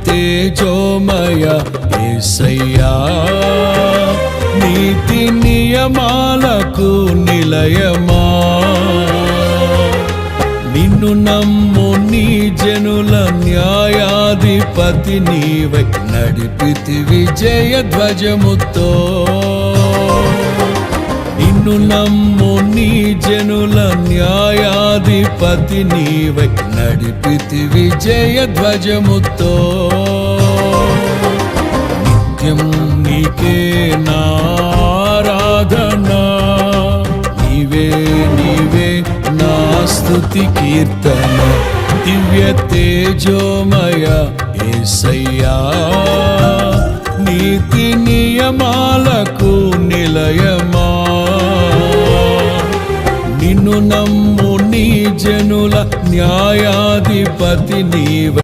తేజోమయ యేసయ్యా నీతి నియమాలకు నిలయమా నిన్ను నమ్ము నీ జనుల న్యాయాధిపతి నీవై నడిపితి విజయ ధ్వజముతో నిన్ను నమ్ము నీ జనుల న్యాయాధిపతి నీవై నడిపితి విజయ ధ్వజముతో నిత్యం నీకే నారాధనా నీవే నీవే నా స్తుతి కీర్తన దివ్య తేజోమయ యేసయ్యా నీతి నియమాలకు నిలయమా నిన్ను నమ్ము నీ జనుల న్యాయాధిపతి నీవై